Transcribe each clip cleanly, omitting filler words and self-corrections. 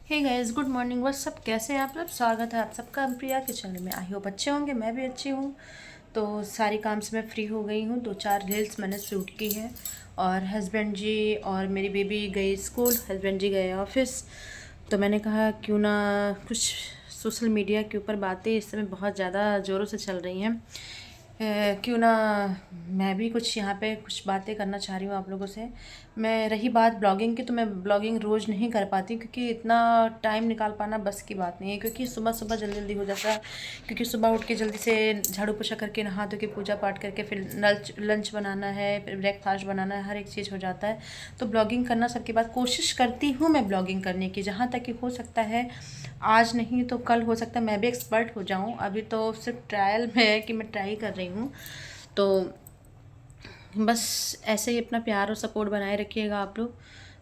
Hey guys, good morning. बस सब कैसे हैं आप सब? स्वागत है आप सबका प्रिया के चैनल में। आई होप अच्छे होंगे, मैं भी अच्छी हूँ। तो सारी काम से मैं फ्री हो गई हूँ। 2-4 रील्स मैंने शूट की है और हस्बैंड जी और मेरी बेबी गई स्कूल, हस्बैंड जी गए ऑफिस। तो मैंने कहा क्यों ना कुछ सोशल मीडिया के ऊपर बातें इस समय बहुत ज़्यादा ज़ोरों से चल रही हैं। क्यों ना मैं भी कुछ यहाँ पे कुछ बातें करना चाह रही हूँ आप लोगों से। मैं रही बात ब्लॉगिंग की, तो मैं ब्लॉगिंग रोज़ नहीं कर पाती क्योंकि इतना टाइम निकाल पाना बस की बात नहीं है। क्योंकि सुबह सुबह जल्दी जल्दी हो जाता है, क्योंकि सुबह उठ के जल्दी से झाड़ू पोछा करके नहा धो के पूजा पाठ करके फिर लंच बनाना है, फिर ब्रेकफास्ट बनाना है, हर एक चीज़ हो जाता है। तो ब्लॉगिंग करना सबके बाद कोशिश करती हूँ मैं ब्लॉगिंग करने की, जहाँ तक कि हो सकता है आज नहीं तो कल हो सकता है मैं भी एक्सपर्ट हो जाऊँ। अभी तो सिर्फ ट्रायल में है कि मैं ट्राई कर रही हूँ। तो बस ऐसे ही अपना प्यार और सपोर्ट बनाए रखिएगा आप लोग।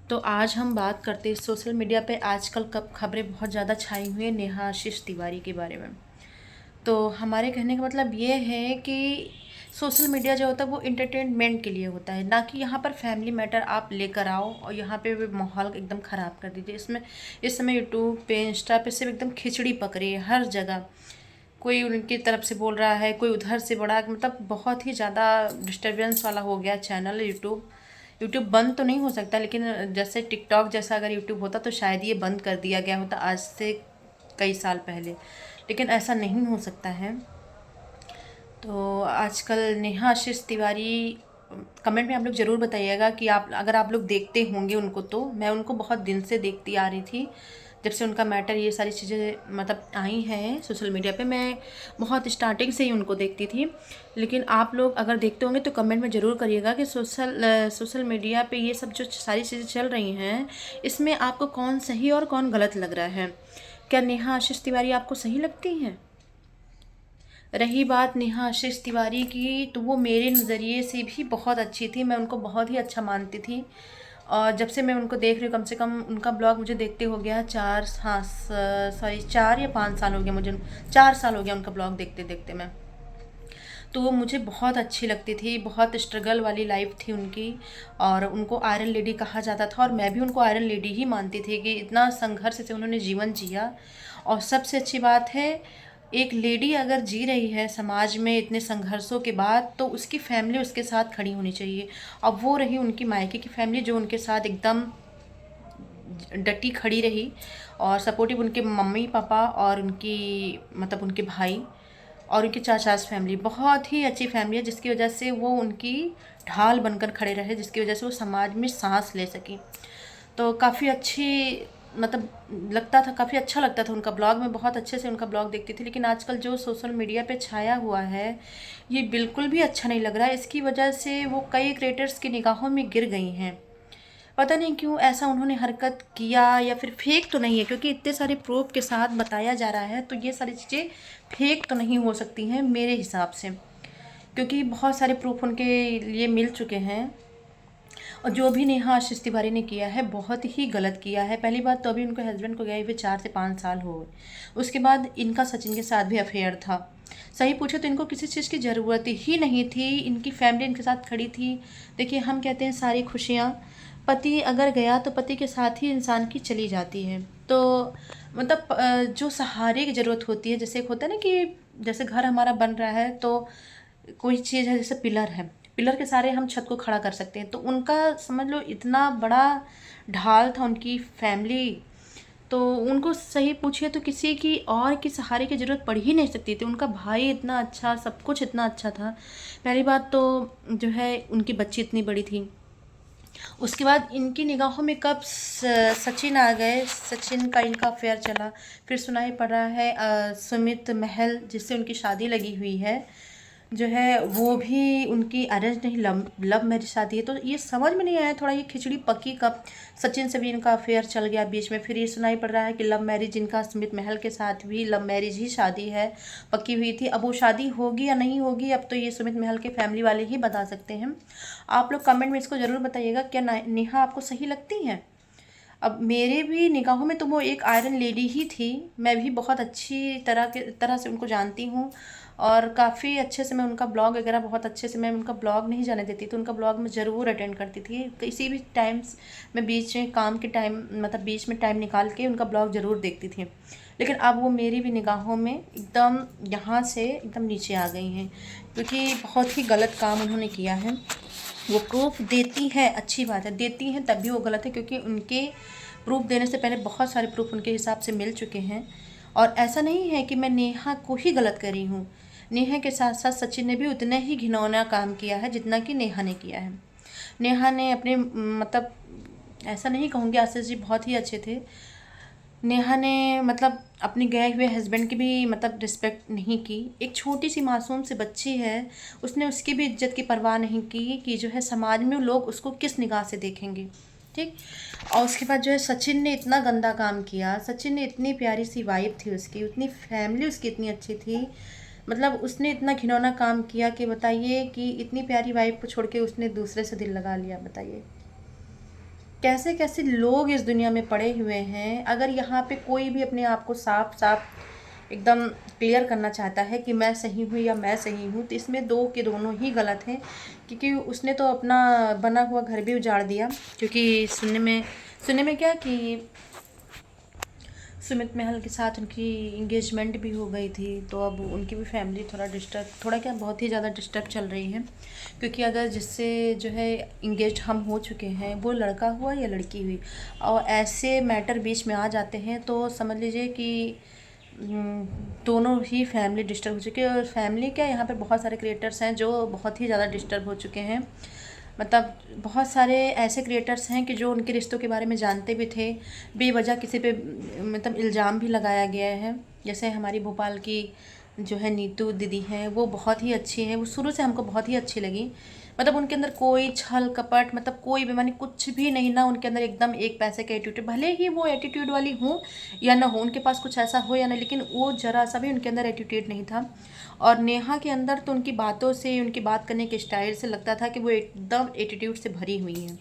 तो आज हम बात करते हैं सोशल मीडिया पे आजकल कब खबरें बहुत ज़्यादा छाई हुई है नेहा आशीष तिवारी के बारे में। तो हमारे कहने का मतलब ये है कि सोशल मीडिया जो होता है वो इंटरटेनमेंट के लिए होता है, ना कि यहाँ पर फैमिली मैटर आप लेकर आओ और यहाँ पे भी माहौल एकदम ख़राब कर दीजिए। इसमें इस समय यूट्यूब पे इंस्टा पे सिर्फ एकदम खिचड़ी पक रही है हर जगह। कोई उनकी तरफ से बोल रहा है, कोई उधर से बड़ा, मतलब बहुत ही ज़्यादा डिस्टरबेंस वाला हो गया चैनल यूट्यूब। यूट्यूब बंद तो नहीं हो सकता, लेकिन जैसे टिकटॉक जैसा अगर यूट्यूब होता तो शायद ये बंद कर दिया गया होता आज से कई साल पहले, लेकिन ऐसा नहीं हो सकता है। तो आजकल नेहा आशीष तिवारी, कमेंट में आप लोग ज़रूर बताइएगा कि आप अगर आप लोग देखते होंगे उनको। तो मैं उनको बहुत दिन से देखती आ रही थी, जब से उनका मैटर ये सारी चीज़ें मतलब आई हैं सोशल मीडिया पे। मैं बहुत स्टार्टिंग से ही उनको देखती थी। लेकिन आप लोग अगर देखते होंगे तो कमेंट में ज़रूर करिएगा कि सोशल मीडिया पे ये सब जो सारी चीज़ें चल रही हैं, इसमें आपको कौन सही और कौन गलत लग रहा है। क्या नेहा आशीष तिवारी आपको सही लगती हैं? रही बात नेहा आशीष तिवारी की, तो वो मेरे नज़रिए से भी बहुत अच्छी थी। मैं उनको बहुत ही अच्छा मानती थी और जब से मैं उनको देख रही हूँ, कम से कम उनका ब्लॉग मुझे देखते हो गया 4, हाँ सॉरी 4 या 5 साल हो गया मुझे। 4 साल हो गया उनका ब्लॉग देखते देखते मैं। तो वो मुझे बहुत अच्छी लगती थी, बहुत स्ट्रगल वाली लाइफ थी उनकी और उनको आयरन लेडी कहा जाता था और मैं भी उनको आयरन लेडी ही मानती थी कि इतना संघर्ष से उन्होंने जीवन जिया। और सबसे अच्छी बात है, एक लेडी अगर जी रही है समाज में इतने संघर्षों के बाद, तो उसकी फैमिली उसके साथ खड़ी होनी चाहिए। अब वो रही उनकी मायके की फैमिली जो उनके साथ एकदम डटी खड़ी रही और सपोर्टिव, उनके मम्मी पापा और उनकी मतलब उनके भाई और उनके चाचास फैमिली बहुत ही अच्छी फैमिली है, जिसकी वजह से वो उनकी ढाल बनकर खड़े रहे, जिसकी वजह से वो समाज में सांस ले सकी। तो काफ़ी अच्छी मतलब लगता था, काफ़ी अच्छा लगता था उनका ब्लॉग। मैं बहुत अच्छे से उनका ब्लॉग देखती थी। लेकिन आजकल जो सोशल मीडिया पे छाया हुआ है ये बिल्कुल भी अच्छा नहीं लग रहा है। इसकी वजह से वो कई क्रिएटर्स की निगाहों में गिर गई हैं। पता नहीं क्यों ऐसा उन्होंने हरकत किया, या फिर फेक तो नहीं है, क्योंकि इतने सारे प्रूफ के साथ बताया जा रहा है तो ये सारी चीज़ें फेक तो नहीं हो सकती हैं मेरे हिसाब से, क्योंकि बहुत सारे प्रूफ उनके लिए मिल चुके हैं। और जो भी नेहा आशीष तिवारी ने किया है बहुत ही गलत किया है। पहली बात तो अभी उनके हस्बैंड को गए हुए 4 से 5 साल हो गए, उसके बाद इनका सचिन के साथ भी अफेयर था। सही पूछे तो इनको किसी चीज़ की ज़रूरत ही नहीं थी, इनकी फैमिली इनके साथ खड़ी थी। देखिए, हम कहते हैं सारी खुशियाँ पति अगर गया तो पति के साथ ही इंसान की चली जाती है। तो मतलब जो सहारे की ज़रूरत होती है, जैसे एक होता है ना कि जैसे घर हमारा बन रहा है तो कोई चीज़ है, जैसे पिलर है, पिलर के सहारे हम छत को खड़ा कर सकते हैं। तो उनका समझ लो इतना बड़ा ढाल था उनकी फैमिली। तो उनको सही पूछिए तो किसी की और की सहारे की ज़रूरत पड़ ही नहीं सकती थी। उनका भाई इतना अच्छा, सब कुछ इतना अच्छा था। पहली बात तो जो है उनकी बच्ची इतनी बड़ी थी। उसके बाद इनकी निगाहों में कब सचिन आ गए, सचिन का इनका अफेयर चला। फिर सुनाई पड़ रहा है सुमित महल जिससे उनकी शादी लगी हुई है, जो है वो भी उनकी अरेंज नहीं, लव मैरिज शादी है। तो ये समझ में नहीं आया, थोड़ा ये खिचड़ी पकी कब। सचिन से भी इनका अफेयर चल गया बीच में। फिर ये सुनाई पड़ रहा है कि लव मैरिज इनका सुमित महल के साथ भी लव मैरिज ही शादी है, पकी हुई थी। अब वो शादी होगी या नहीं होगी, अब तो ये सुमित महल के फैमिली वाले ही बता सकते हैं। आप लोग कमेंट में इसको ज़रूर बताइएगा, क्या नेहा आपको सही लगती हैं? अब मेरे भी निगाहों में तो वो एक आयरन लेडी ही थी। मैं भी बहुत अच्छी तरह से उनको जानती हूँ और काफ़ी अच्छे से मैं उनका ब्लॉग वगैरह बहुत अच्छे से, मैं उनका ब्लॉग नहीं जाने देती थी, उनका ब्लॉग मैं ज़रूर अटेंड करती थी। किसी भी टाइम्स मैं बीच में काम के टाइम, मतलब बीच में टाइम निकाल के उनका ब्लॉग ज़रूर देखती थी। लेकिन अब वो मेरी भी निगाहों में एकदम यहाँ से एकदम नीचे आ गई हैं, क्योंकि बहुत ही गलत काम उन्होंने किया है। वो प्रूफ देती है, अच्छी बात है, देती हैं तब भी वो गलत है, क्योंकि उनके प्रूफ देने से पहले बहुत सारे प्रूफ उनके हिसाब से मिल चुके हैं। और ऐसा नहीं है कि मैं नेहा को ही गलत करी हूँ, नेहा के साथ साथ सचिन ने भी उतना ही घिनौना काम किया है जितना कि नेहा ने किया है। नेहा ने अपने मतलब, ऐसा नहीं कहूँगी, आशीष जी बहुत ही अच्छे थे। नेहा ने मतलब अपने गए हुए हस्बैंड की भी मतलब रिस्पेक्ट नहीं की। एक छोटी सी मासूम सी बच्ची है, उसने उसकी भी इज्जत की परवाह नहीं की कि जो है समाज में लोग उसको किस निगाह से देखेंगे, ठीक। और उसके बाद जो है सचिन ने इतना गंदा काम किया। सचिन ने इतनी प्यारी सी वाइफ थी उसकी, उतनी फैमिली उसकी इतनी अच्छी थी, मतलब उसने इतना घिनौना काम किया कि बताइए कि इतनी प्यारी वाइफ को छोड़ के उसने दूसरे से दिल लगा लिया। बताइए कैसे कैसे लोग इस दुनिया में पड़े हुए हैं। अगर यहाँ पे कोई भी अपने आप को साफ साफ एकदम क्लियर करना चाहता है कि मैं सही हूँ या मैं सही हूँ, तो इसमें दो के दोनों ही गलत हैं, क्योंकि उसने तो अपना बना हुआ घर भी उजाड़ दिया। क्योंकि सुनने में क्या कि सुमित महल के साथ उनकी इंगेजमेंट भी हो गई थी, तो अब उनकी भी फैमिली थोड़ा क्या बहुत ही ज़्यादा डिस्टर्ब चल रही है। क्योंकि अगर जिससे जो है इंगेज हम हो चुके हैं, वो लड़का हुआ या लड़की हुई, और ऐसे मैटर बीच में आ जाते हैं, तो समझ लीजिए कि दोनों ही फैमिली डिस्टर्ब हो चुकी है। और फैमिली क्या, यहाँ पे बहुत सारे क्रिएटर्स हैं जो बहुत ही ज़्यादा डिस्टर्ब हो चुके हैं। मतलब बहुत सारे ऐसे क्रिएटर्स हैं कि जो उनके रिश्तों के बारे में जानते भी थे, बेवजह किसी पे मतलब इल्ज़ाम भी लगाया गया है। जैसे हमारी भोपाल की जो है नीतू दीदी हैं, वो बहुत ही अच्छी हैं, वो शुरू से हमको बहुत ही अच्छी लगी। मतलब उनके अंदर कोई छल कपट, मतलब कोई बेईमानी कुछ भी नहीं, ना उनके अंदर एकदम एक पैसे का एटीट्यूड, भले ही वो एटीट्यूड वाली हो या ना हो, उनके पास कुछ ऐसा हो या ना, लेकिन वो ज़रा सा भी उनके अंदर एटीट्यूड नहीं था। और नेहा के अंदर तो उनकी बातों से, उनकी बात करने के स्टाइल से लगता था कि वो एकदम एटीट्यूड से भरी हुई हैं।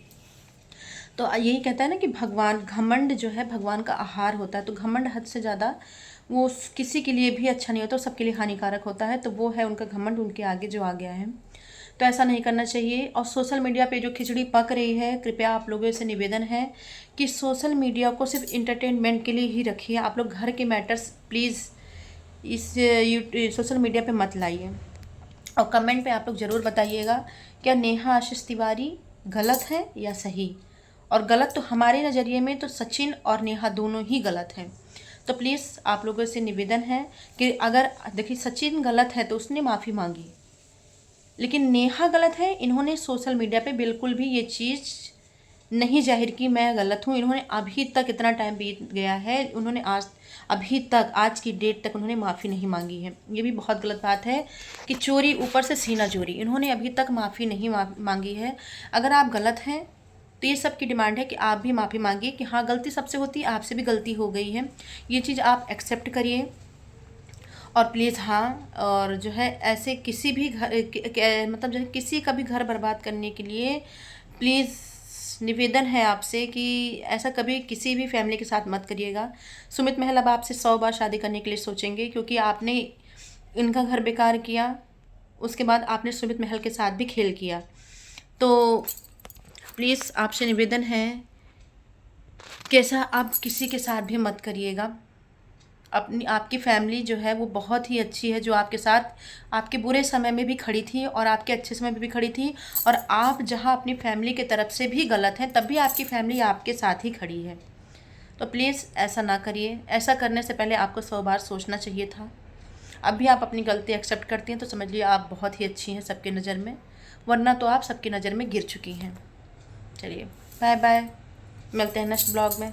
तो यही कहता है ना कि भगवान, घमंड जो है भगवान का आहार होता है, तो घमंड हद से ज़्यादा वो किसी के लिए भी अच्छा नहीं होता, सबके लिए हानिकारक होता है। तो वो है उनका घमंड, उनके आगे जो आ गया है। तो ऐसा नहीं करना चाहिए। और सोशल मीडिया पे जो खिचड़ी पक रही है, कृपया आप लोगों से निवेदन है कि सोशल मीडिया को सिर्फ इंटरटेनमेंट के लिए ही रखिए। आप लोग घर के मैटर्स प्लीज़ इस सोशल मीडिया पे मत लाइए। और कमेंट पे आप लोग ज़रूर बताइएगा, क्या नेहा आशीष तिवारी गलत है या सही। और गलत तो हमारे नज़रिए में तो सचिन और नेहा दोनों ही गलत हैं। तो प्लीज़ आप लोगों से निवेदन है कि अगर देखिए सचिन गलत है तो उसने माफ़ी मांगी, लेकिन नेहा गलत है, इन्होंने सोशल मीडिया पे बिल्कुल भी ये चीज़ नहीं जाहिर की मैं गलत हूँ। इन्होंने अभी तक, इतना टाइम बीत गया है, उन्होंने अभी तक आज की डेट तक उन्होंने माफ़ी नहीं मांगी है। ये भी बहुत गलत बात है कि चोरी ऊपर से सीना चोरी, इन्होंने अभी तक माफ़ी नहीं मांगी है। अगर आप गलत हैं तो ये सब की डिमांड है कि आप भी माफ़ी मांगिए कि हाँ गलती सबसे होती है, आपसे भी गलती हो गई है, ये चीज़ आप एक्सेप्ट करिए। और प्लीज़ हाँ, और जो है ऐसे किसी भी घर मतलब जो है किसी का भी घर बर्बाद करने के लिए प्लीज़ निवेदन है आपसे कि ऐसा कभी किसी भी फैमिली के साथ मत करिएगा। सुमित महल अब आपसे 100 बार शादी करने के लिए सोचेंगे, क्योंकि आपने इनका घर बेकार किया, उसके बाद आपने सुमित महल के साथ भी खेल किया। तो प्लीज़ आपसे निवेदन है कि ऐसा आप किसी के साथ भी मत करिएगा। आपकी फैमिली जो है वो बहुत ही अच्छी है, जो आपके साथ आपके बुरे समय में भी खड़ी थी और आपके अच्छे समय में भी खड़ी थी। और आप जहां अपनी फैमिली की तरफ से भी गलत हैं, तब भी आपकी फैमिली आपके साथ ही खड़ी है। तो प्लीज़ ऐसा ना करिए। ऐसा करने से पहले आपको 100 बार सोचना चाहिए था। अब भी आप अपनी गलती एक्सेप्ट करती हैं तो समझ लिया आप बहुत ही अच्छी हैं सबके नज़र में, वरना तो आप सबकी नज़र में गिर चुकी हैं। चलिए बाय बाय, मिलते हैं नेक्स्ट ब्लॉग में।